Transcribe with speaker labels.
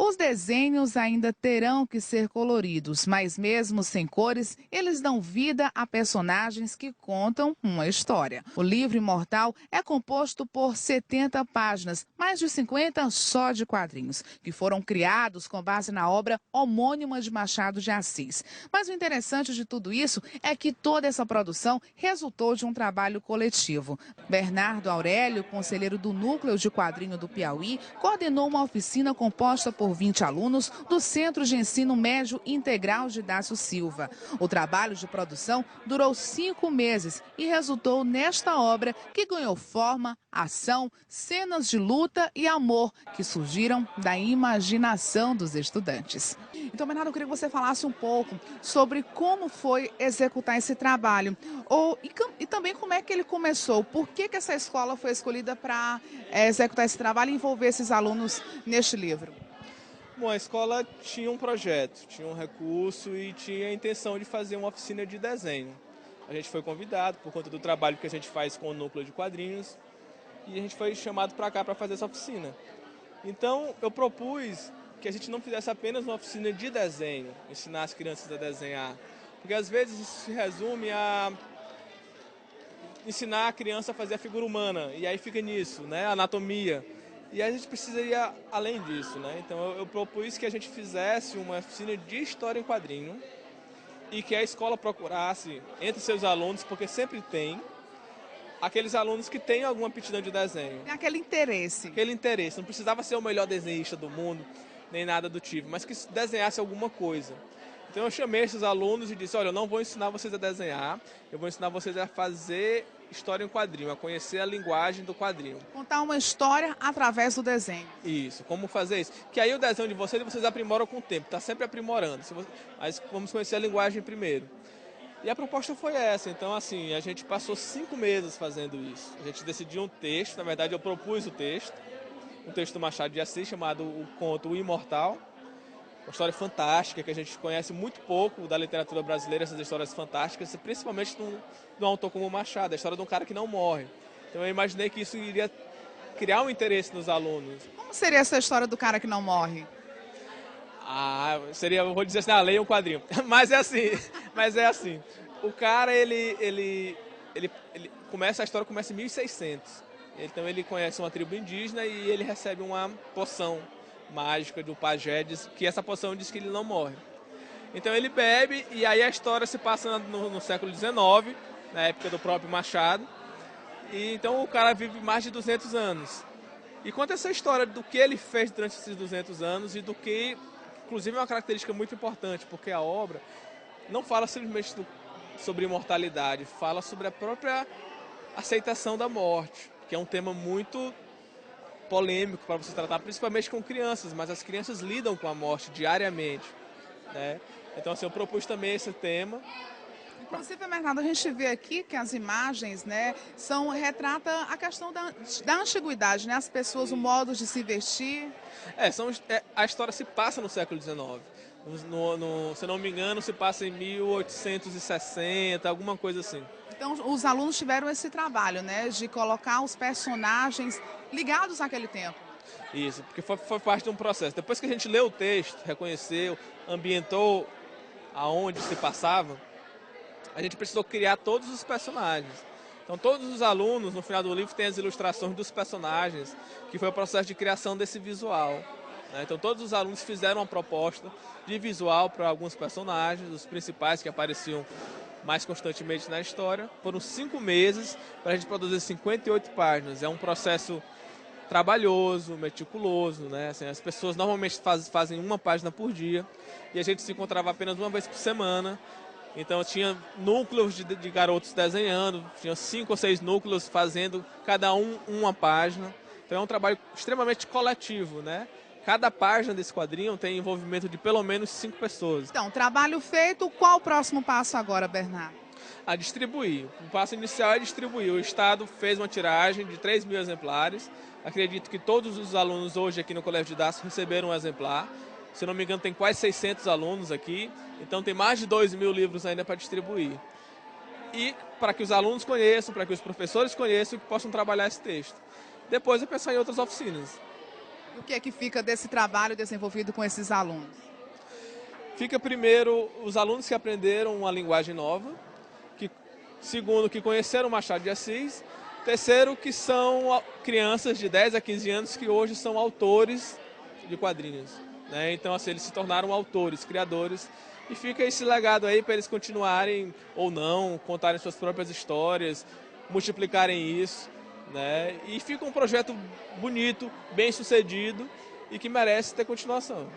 Speaker 1: Os desenhos ainda terão que ser coloridos, mas mesmo sem cores, eles dão vida a personagens que contam uma história. O livro Imortal é composto por 70 páginas, mais de 50 só de quadrinhos, que foram criados com base na obra homônima de Machado de Assis. Mas o interessante de tudo isso é que toda essa produção resultou de um trabalho coletivo. Bernardo Aurélio, conselheiro do Núcleo de Quadrinho do Piauí, coordenou uma oficina composta por 20 alunos do Centro de Ensino Médio Integral de Dácio Silva. O trabalho de produção durou 5 meses e resultou nesta obra que ganhou forma, ação, cenas de luta e amor que surgiram da imaginação dos estudantes. Então, Bernardo, eu queria que você falasse um pouco sobre como foi executar esse trabalho e também como é que ele começou. Por que essa escola foi escolhida para executar esse trabalho e envolver esses alunos neste livro?
Speaker 2: Bom, a escola tinha um projeto, tinha um recurso e tinha a intenção de fazer uma oficina de desenho. A gente foi convidado por conta do trabalho que a gente faz com o núcleo de quadrinhos e a gente foi chamado para cá para fazer essa oficina. Então, eu propus que a gente não fizesse apenas uma oficina de desenho, ensinar as crianças a desenhar, porque às vezes isso se resume a ensinar a criança a fazer a figura humana, e aí fica nisso, né, a anatomia. E a gente precisa ir além disso, né? Então eu propus que a gente fizesse uma oficina de história em quadrinho e que a escola procurasse entre seus alunos, porque sempre tem, aqueles alunos que têm alguma aptidão de desenho.
Speaker 1: Tem aquele interesse.
Speaker 2: Aquele interesse, não precisava ser o melhor desenhista do mundo, nem nada do tipo, mas que desenhasse alguma coisa. Então eu chamei esses alunos e disse, olha, eu não vou ensinar vocês a desenhar, eu vou ensinar vocês a fazer história em quadrinho, a conhecer a linguagem do quadrinho.
Speaker 1: Contar uma história através do desenho.
Speaker 2: Isso, como fazer isso? Que aí o desenho de vocês aprimoram com o tempo, está sempre aprimorando, mas vamos conhecer a linguagem primeiro. E a proposta foi essa, então assim, a gente passou 5 meses fazendo isso. A gente decidiu um texto, na verdade eu propus o texto, um texto do Machado de Assis chamado o conto O Imortal. Uma história fantástica, que a gente conhece muito pouco da literatura brasileira, essas histórias fantásticas, principalmente de um autor como o Machado, a história de um cara que não morre. Então eu imaginei que isso iria criar um interesse nos alunos.
Speaker 1: Como seria essa história do cara que não morre?
Speaker 2: Eu vou dizer assim, leia um quadrinho. Mas é assim, o cara, ele começa, a história começa em 1600. Então ele conhece uma tribo indígena e ele recebe uma poção mágica do pajé, que essa poção diz que ele não morre. Então ele bebe e aí a história se passa no século XIX, na época do próprio Machado. E então o cara vive mais de 200 anos. E conta essa história do que ele fez durante esses 200 anos e do que, inclusive é uma característica muito importante, porque a obra não fala simplesmente sobre imortalidade, fala sobre a própria aceitação da morte, que é um tema muito polêmico para você tratar, principalmente com crianças, mas as crianças lidam com a morte diariamente, né? Então assim, eu propus também esse tema.
Speaker 1: Inclusive, Bernardo, a gente vê aqui que as imagens, né, retrata a questão da antiguidade, né, as pessoas, o modo de se vestir.
Speaker 2: A história se passa no século XIX. Se não me engano, se passa em 1860, alguma coisa assim.
Speaker 1: Então, os alunos tiveram esse trabalho, né, de colocar os personagens ligados àquele tempo.
Speaker 2: Isso, porque foi parte de um processo. Depois que a gente leu o texto, reconheceu, ambientou aonde se passava, a gente precisou criar todos os personagens. Então todos os alunos, no final do livro, têm as ilustrações dos personagens, que foi o processo de criação desse visual, né? Então todos os alunos fizeram uma proposta de visual para alguns personagens, os principais que apareciam mais constantemente na história. Foram 5 meses para a gente produzir 58 páginas. É um processo trabalhoso, meticuloso, né? Assim, as pessoas normalmente fazem uma página por dia e a gente se encontrava apenas uma vez por semana. Então tinha núcleos de garotos desenhando, tinha 5 ou 6 núcleos fazendo cada uma página. Então é um trabalho extremamente coletivo, né? Cada página desse quadrinho tem envolvimento de pelo menos 5 pessoas.
Speaker 1: Então, trabalho feito, qual o próximo passo agora, Bernardo?
Speaker 2: A distribuir. O passo inicial é distribuir. O Estado fez uma tiragem de 3.000 exemplares. Acredito que todos os alunos hoje aqui no Colégio de Dácio receberam um exemplar. Se não me engano, tem quase 600 alunos aqui. Então tem mais de 2.000 livros ainda para distribuir. E para que os alunos conheçam, para que os professores conheçam e que possam trabalhar esse texto. Depois eu pensar em outras oficinas.
Speaker 1: E o que é que fica desse trabalho desenvolvido com esses alunos?
Speaker 2: Fica primeiro os alunos que aprenderam uma linguagem nova, segundo, que conheceram Machado de Assis, terceiro, que são crianças de 10 a 15 anos que hoje são autores de quadrinhos, né? Então, assim, eles se tornaram autores, criadores, e fica esse legado aí para eles continuarem ou não, contarem suas próprias histórias, multiplicarem isso, né? E fica um projeto bonito, bem sucedido e que merece ter continuação.